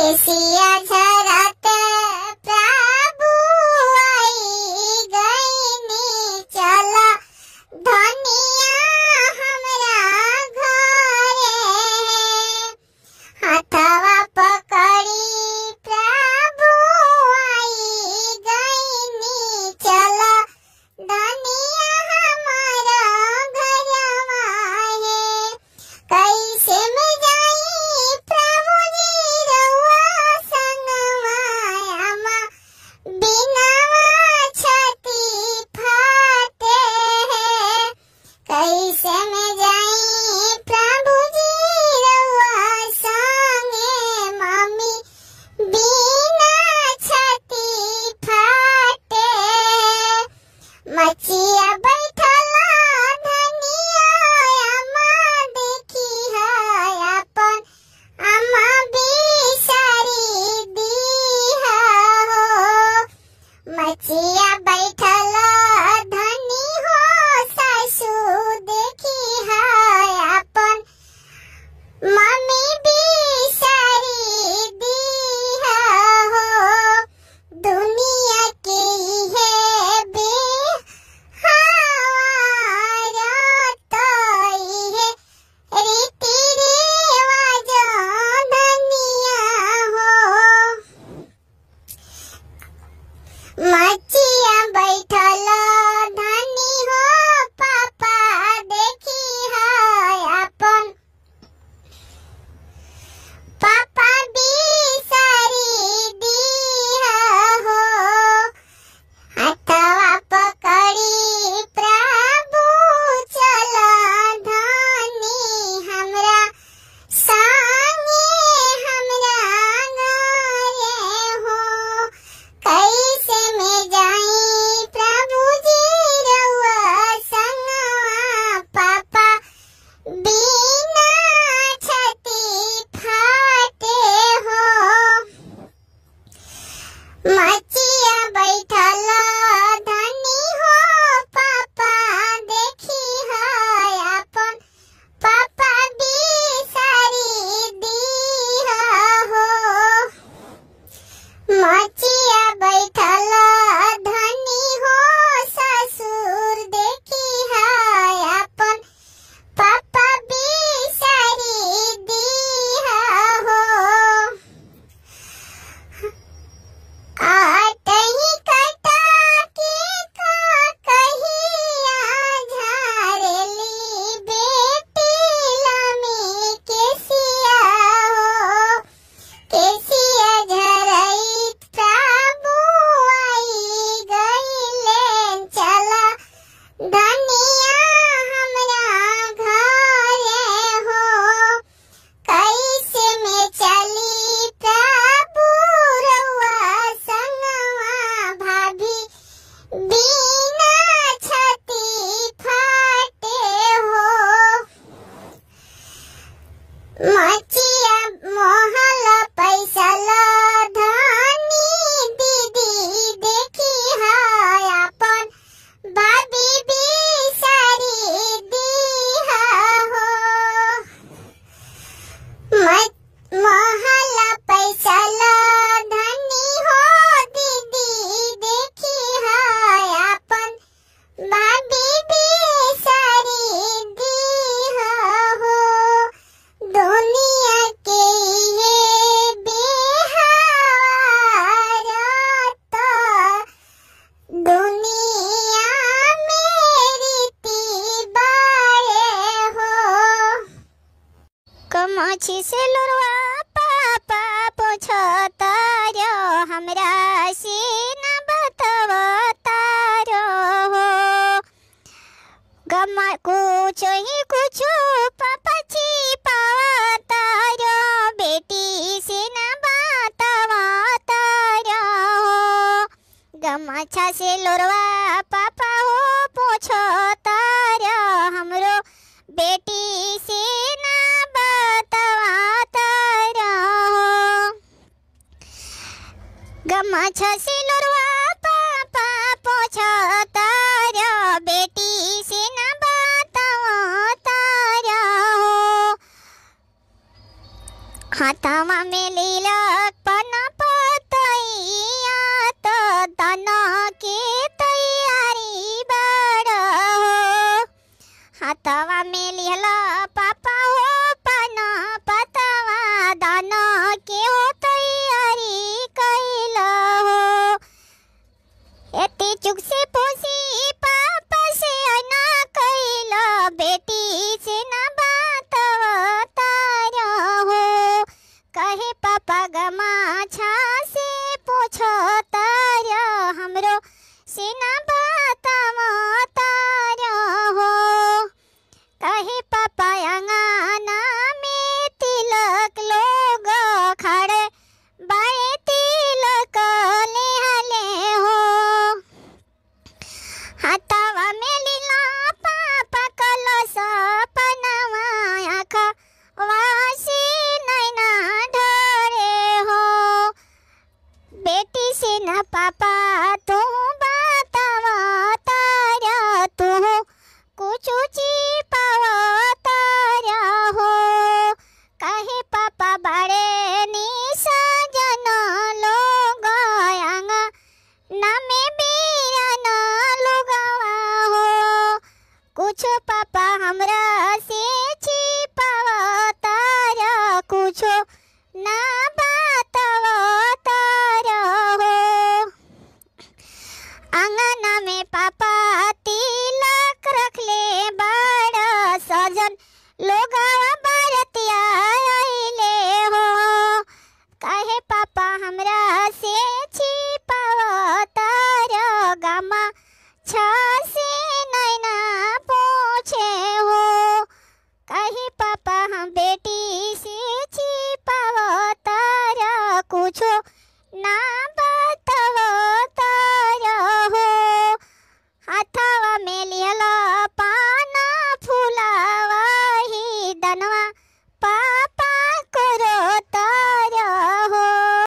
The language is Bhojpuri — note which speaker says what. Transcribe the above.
Speaker 1: केसिया झरत प्रभु आई गईनी चला धनिया हमरा घरे हाथवा पकड़ी प्रभु आई गईनी चला धनिया हमारा घरवा है कैसे में जाई प्रभु जी रउआ संगवा अमा बिनवा छती फाटे है कैसे में जाई प्रभु जी रउआ संगे मम्मी बिना छती फाटे मचिया बैठला धनिया अम्मा देखी है अपन अम्मा बिसारी दीहा हो मचिया बैठला धनी हो सासू देखी है अपन मम्मी बिसारी दीहा हो दुनिया की है बे रीति रिवाज धनिया हो मचिया बैठल धनी हो पापा देखी है अपन पापा बिसारी दीहा हो हाथवा पकड़ी प्रभु चला धनी हमरा संगे हमरा घरे हो कैसे में जाई प्रभु जी रउआ संगवा पापा बिना छती फाटे हो मचिया बैठल धनी हो पापा देखी है अपन पापा बिसारी दीहा हो मचिया बैठल धनी हो ससुर देखी है अपन पापा बिसारी दीहा हो आटही कटा के का कहिया झारेली बेटी लमी केसिया हो केसिया झरई प्रभु आई गईले चला धनिया हमरा घरे हो कैसे में चली प्रभु रउआ संगवा भाभी बिना छती फाटे हो मचिया मोहल पैसल धनी दीदी देखी है अपन भाभी बिसारी दीहा हो महल पैसल धनी हो दीदी देखी है अपन भाभी बिसारी दीहा हो दुनिया के ये बेहारत दुनिया में रीति बारे हो कमाछी से लोरवा पापा पूछता रो हमरा से न बतवता रो गमा कुछ ही कुछ पापा छिपाता रो बेटी से न बतवता रो गमाछा से लोरवा पापा हो पूछता रो हमरो बेटी से न बतवता रो गमाछा से लोरवा पापा पूछता रो बेटी से न बतवता रो हाथवा में लीला गमाछा से पूछो तारा हमरो से न बतावो तारा हो। कहे पापा अंगना में तिलक लोग खड़े बाए तिलक ले हले हो। हाथवा में लीला पापा कलश पनवा आँखा वासी नैना ढरे हो। बेटी से न पापा तू बतावा तारा तू कुछ छिपावा तारा हो। कहे पापा बड़े निशा जन लोग आंगा नामे बीरन लुगावा हो। कुछ पापा हमरा से छिपावा तारा कुछ ना बतावा तारा हो। अंगना में पापा तिलक रखले बड़ा सजन लोगावा बरतिया आइले हो। कहे पापा हमरा से छिपावा तारा गमा छा से नैना पूछे हो। कहे पापा हम बेटी से छिपावा तारा कुछो ना बतावा तारा हो। हाथवा में लिहला पाना फूलावा ही दनवा पापा